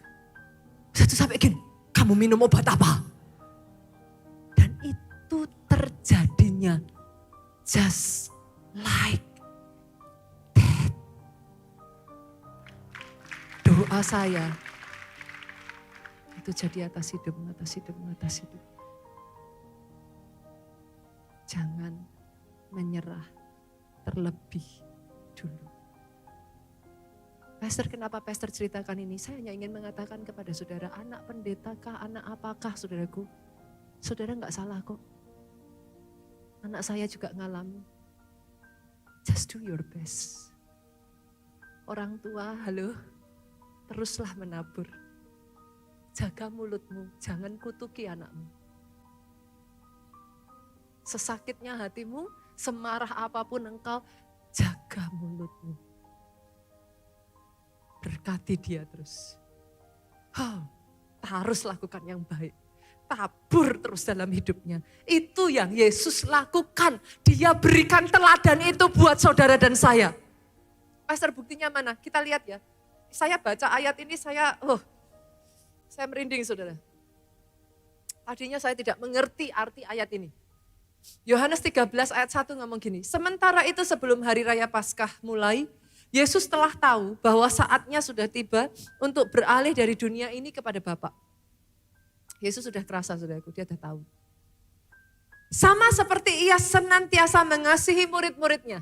Satu sampai gini, kamu minum obat apa? Dan itu terjadinya just like that. Doa saya itu jadi atas hidup. Jangan menyerah terlebih dulu. Pastor, kenapa Pastor ceritakan ini? Saya hanya ingin mengatakan kepada saudara, anak pendetakah, anak apakah saudaraku? Saudara gak salah kok. Anak saya juga ngalami. Just do your best. Orang tua, halo, teruslah menabur. Jaga mulutmu, jangan kutuki anakmu. Sesakitnya hatimu, semarah apapun engkau, jaga mulutmu. Berkati dia terus. Harus lakukan yang baik. Tabur terus dalam hidupnya. Itu yang Yesus lakukan. Dia berikan teladan itu buat saudara dan saya. Pastor, buktinya mana? Kita lihat ya. Saya baca ayat ini, saya merinding saudara. Tadinya saya tidak mengerti arti ayat ini. Yohanes 13 ayat 1 ngomong gini. Sementara itu sebelum hari raya Paskah mulai, Yesus telah tahu bahwa saatnya sudah tiba untuk beralih dari dunia ini kepada Bapa. Yesus sudah terasa, saudaraku, dia sudah tahu. Sama seperti ia senantiasa mengasihi murid-muridnya.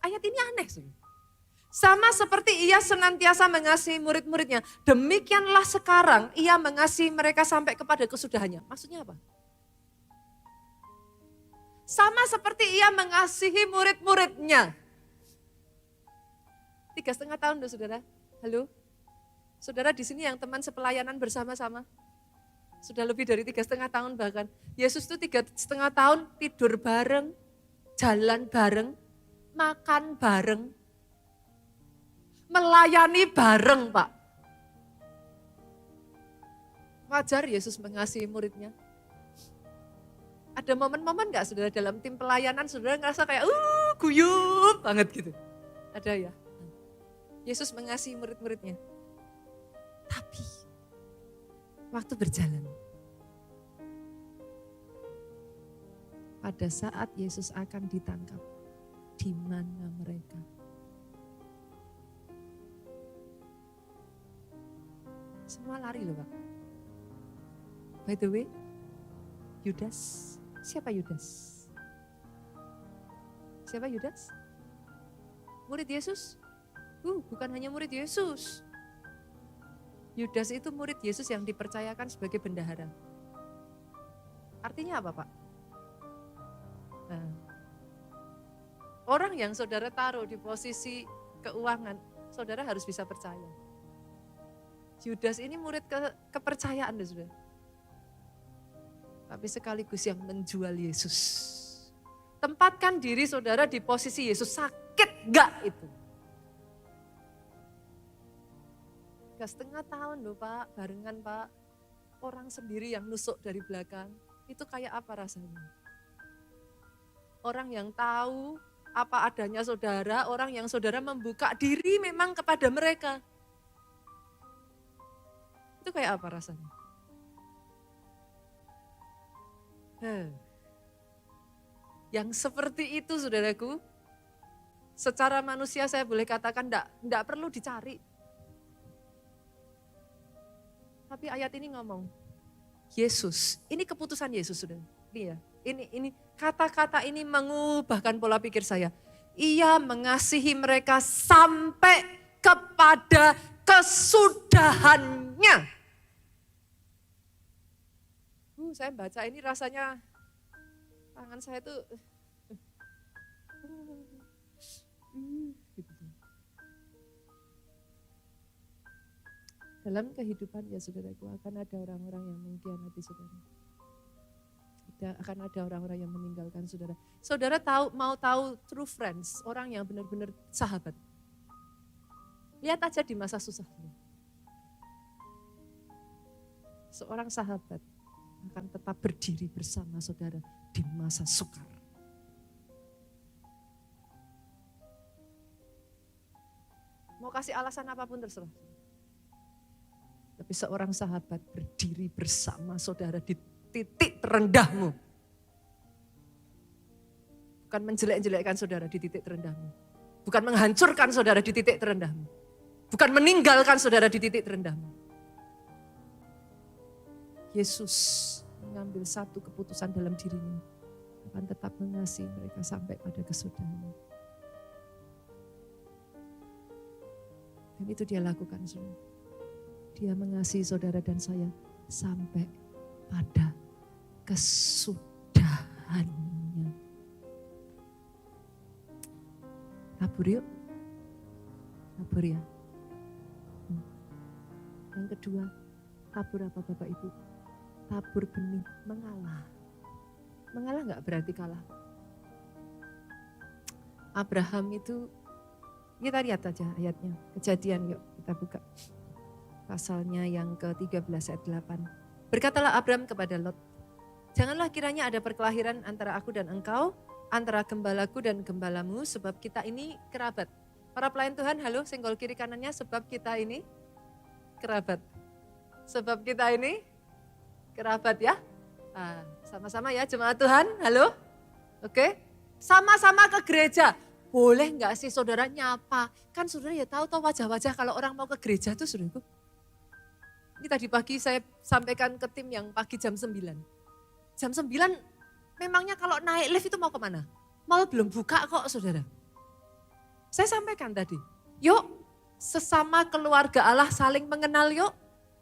Ayat ini aneh, saudara. Sama seperti ia senantiasa mengasihi murid-muridnya. Demikianlah sekarang ia mengasihi mereka sampai kepada kesudahannya. Maksudnya apa? Sama seperti ia mengasihi murid-muridnya. 3,5 tahun loh saudara. Halo? Saudara di sini yang teman sepelayanan bersama-sama. Sudah lebih dari 3,5 tahun bahkan. Yesus itu 3,5 tahun tidur bareng, jalan bareng, makan bareng, melayani bareng Pak. Wajar Yesus mengasihi muridnya. Ada momen-momen gak saudara dalam tim pelayanan saudara ngerasa kayak guyup banget gitu. Ada ya? Yesus mengasihi murid-muridnya. Tapi waktu berjalan, pada saat Yesus akan ditangkap, di mana mereka? Semua lari loh Pak. By the way, Yudas, siapa Yudas? Siapa Yudas? Murid Yesus? Bukan hanya murid Yesus. Yudas itu murid Yesus yang dipercayakan sebagai bendahara. Artinya apa Pak? Nah, orang yang saudara taruh di posisi keuangan, saudara harus bisa percaya. Yudas ini murid kepercayaan deh saudara. Tapi sekaligus yang menjual Yesus. Tempatkan diri saudara di posisi Yesus, sakit gak itu? Gak setengah tahun loh Pak, barengan Pak. Orang sendiri yang nusuk dari belakang, itu kayak apa rasanya? Orang yang tahu apa adanya saudara, orang yang saudara membuka diri memang kepada mereka. Itu kayak apa rasanya? Yang seperti itu saudaraku, secara manusia saya boleh katakan enggak perlu dicari. Tapi ayat ini ngomong, Yesus, ini keputusan Yesus saudara. Ini kata-kata ini mengubahkan pola pikir saya. Ia mengasihi mereka sampai kepada kesudahannya. Saya baca ini rasanya tangan saya tuh gitu. Dalam kehidupan ya saudaraku akan ada orang-orang yang mengkhianati saudara. Akan ada orang-orang yang meninggalkan saudara. Saudara mau tahu true friends, orang yang benar-benar sahabat. Lihat aja di masa susah. Seorang sahabat akan tetap berdiri bersama saudara di masa sukar. Mau kasih alasan apapun terserah. Tapi seorang sahabat berdiri bersama saudara di titik terendahmu. Bukan menjelek-jelekkan saudara di titik terendahmu. Bukan menghancurkan saudara di titik terendahmu. Bukan meninggalkan saudara di titik terendahmu. Yesus mengambil satu keputusan dalam dirinya. Akan tetap mengasihi mereka sampai pada kesudahan. Dan itu dia lakukan saudara. Dia mengasihi saudara dan saya sampai pada kesudahannya. Tabur yuk. Tabur ya. Yang kedua, tabur apa Bapak Ibu? Tabur benih mengalah. Mengalah gak berarti kalah. Abraham itu, kita lihat aja ayatnya. Kejadian yuk kita buka. Pasalnya yang ke-13 ayat 8. Berkatalah Abraham kepada Lot, janganlah kiranya ada perkelahian antara aku dan engkau, antara gembalaku dan gembalamu, sebab kita ini kerabat. Para pelayan Tuhan, halo, senggol kiri kanannya, sebab kita ini kerabat. Sebab kita ini kerabat ya. Sama-sama ya jemaat Tuhan, halo. Oke, sama-sama ke gereja. Boleh nggak sih saudara nyapa? Kan saudara ya tahu wajah-wajah kalau orang mau ke gereja tuh saudaraku. Ini tadi pagi saya sampaikan ke tim yang pagi jam 9. Jam 9 memangnya kalau naik lift itu mau kemana? Mal belum buka kok saudara. Saya sampaikan tadi, yuk sesama keluarga Allah saling mengenal yuk.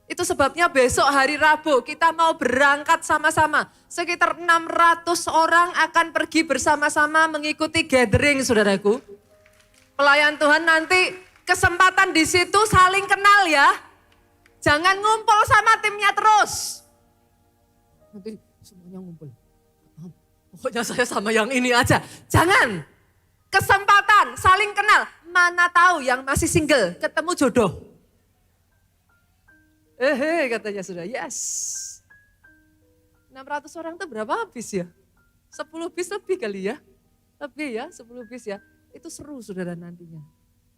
Itu sebabnya besok hari Rabu kita mau berangkat sama-sama. Sekitar 600 orang akan pergi bersama-sama mengikuti gathering saudaraku. Pelayan Tuhan nanti kesempatan di situ saling kenal ya. Jangan ngumpul sama timnya terus. Nanti semuanya ngumpul. Pokoknya saya sama yang ini aja. Jangan. Kesempatan saling kenal. Mana tahu yang masih single ketemu jodoh. Katanya sudah, yes. 600 orang itu berapa habis ya? 10 bis lebih kali ya? Lebih ya, 10 bis ya. Itu seru saudara nantinya.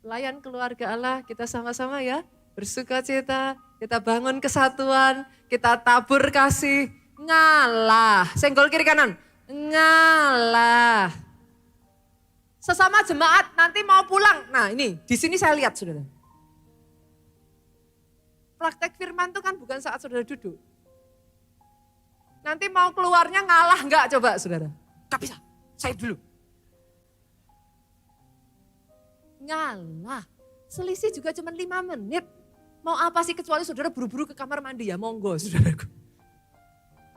Pelayan keluarga Allah, kita sama-sama ya. Bersukacita, kita bangun kesatuan, kita tabur kasih, ngalah. Senggol kiri kanan, ngalah. Sesama jemaat nanti mau pulang. Nah ini, di sini saya lihat saudara. Praktek firman itu kan bukan saat saudara duduk. Nanti mau keluarnya ngalah enggak coba saudara? Gak bisa, saya dulu. Ngalah, selisih juga cuma 5 menit. Mau apa sih kecuali saudara buru-buru ke kamar mandi ya, monggo saudaraku.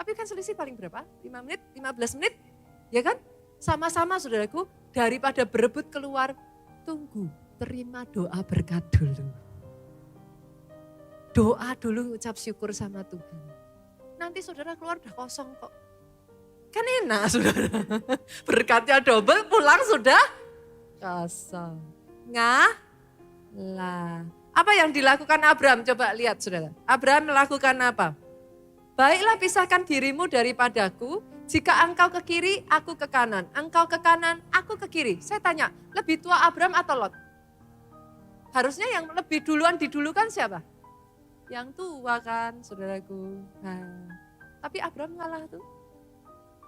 Tapi kan selisih paling berapa? 5 menit, 15 menit, ya kan? Sama-sama saudaraku, daripada berebut keluar, tunggu, terima doa berkat dulu. Doa dulu, ucap syukur sama Tuhan. Nanti saudara keluar udah kosong kok. Kan enak saudara. Berkatnya double, pulang sudah kosong. Ngalah. Apa yang dilakukan Abraham? Coba lihat saudara. Abraham melakukan apa? Baiklah pisahkan dirimu daripadaku. Jika engkau ke kiri, aku ke kanan. Engkau ke kanan, aku ke kiri. Saya tanya, lebih tua Abraham atau Lot? Harusnya yang lebih duluan didulukan siapa? Yang tua kan saudaraku. Nah, tapi Abraham ngalah tuh.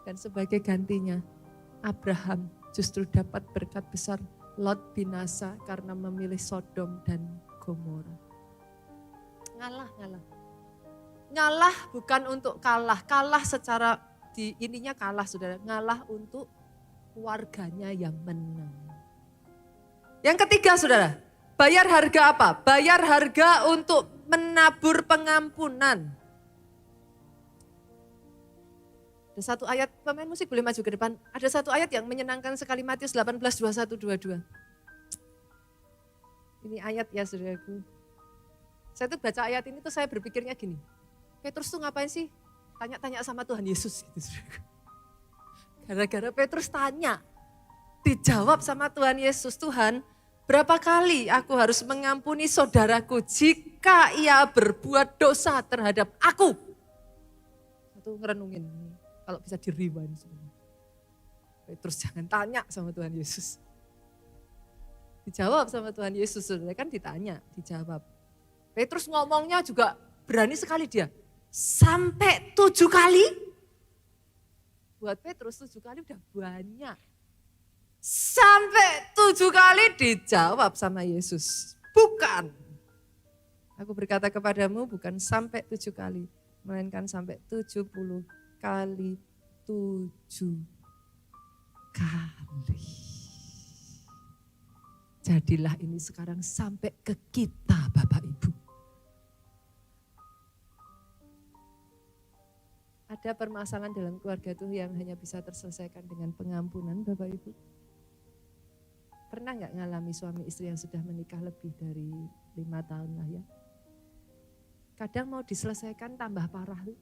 Dan sebagai gantinya Abraham justru dapat berkat besar. Lot binasa karena memilih Sodom dan Gomora. Ngalah. Ngalah bukan untuk kalah. Kalah secara ininya kalah saudara. Ngalah untuk warganya yang menang. Yang ketiga saudara. Bayar harga apa? Bayar harga untuk menabur pengampunan. Ada satu ayat, pemain musik boleh maju ke depan. Ada satu ayat yang menyenangkan sekali, Matius 18, 21, 22. Ini ayat ya saudaraku. Saya tuh baca ayat ini tuh saya berpikirnya gini. Petrus tuh ngapain sih? Tanya-tanya sama Tuhan Yesus gitu saudaraku. Gara-gara Petrus tanya, dijawab sama Tuhan Yesus, Tuhan, berapa kali aku harus mengampuni saudaraku jika ia berbuat dosa terhadap aku? Satu ngerenungin, kalau bisa di rewind sebenarnya. Terus jangan tanya sama Tuhan Yesus. Dijawab sama Tuhan Yesus, saudara kan ditanya, dijawab. Petrus ngomongnya juga berani sekali dia. Sampai 7 kali? Buat Petrus 7 kali udah banyak. Sampai 7 kali dijawab sama Yesus. Bukan. Aku berkata kepadamu bukan sampai 7 kali. Melainkan sampai 70 kali 7 kali. Jadilah ini sekarang sampai ke kita Bapak Ibu. Ada permasalahan dalam keluarga itu yang hanya bisa terselesaikan dengan pengampunan Bapak Ibu. Pernah nggak ngalami suami istri yang sudah menikah lebih dari 5 tahun lah ya? Kadang mau diselesaikan tambah parah tuh.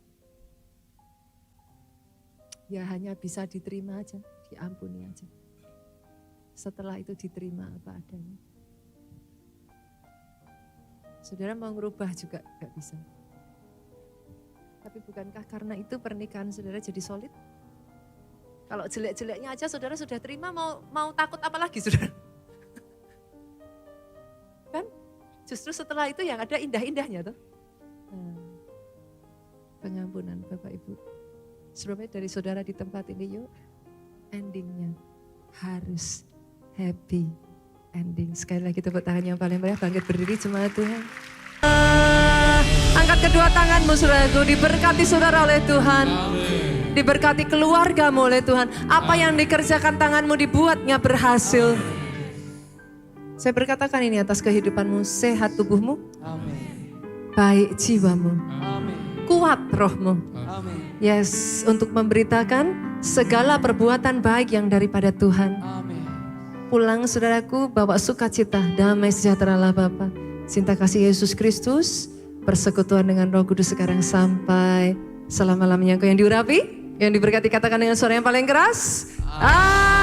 Ya hanya bisa diterima aja, diampuni aja. Setelah itu diterima apa adanya. Saudara mau ngerubah juga nggak bisa. Tapi bukankah karena itu pernikahan saudara jadi solid? Kalau jelek-jeleknya aja saudara sudah terima, mau takut apa lagi saudara? Kan? Justru setelah itu yang ada indah-indahnya tuh. Pengampunan Bapak Ibu. Sebelumnya dari saudara di tempat ini yuk, endingnya harus happy ending. Sekali lagi tepuk tangan yang paling meriah, bangkit berdiri jemaat Tuhan. Angkat kedua tanganmu saudaraku, diberkati saudara oleh Tuhan. Diberkati keluargamu oleh Tuhan. Apa yang dikerjakan tanganmu dibuatnya berhasil. Saya berkatakan ini atas kehidupanmu, sehat tubuhmu. Baik jiwamu. Kuat rohmu. Yes, untuk memberitakan segala perbuatan baik yang daripada Tuhan. Pulang saudaraku, bawa sukacita, damai sejahtera Allah Bapa. Cinta kasih Yesus Kristus, persekutuan dengan Roh Kudus sekarang sampai selama-lamanya. Engkau yang diurapi, yang diberkati katakan dengan suara yang paling keras. Amin.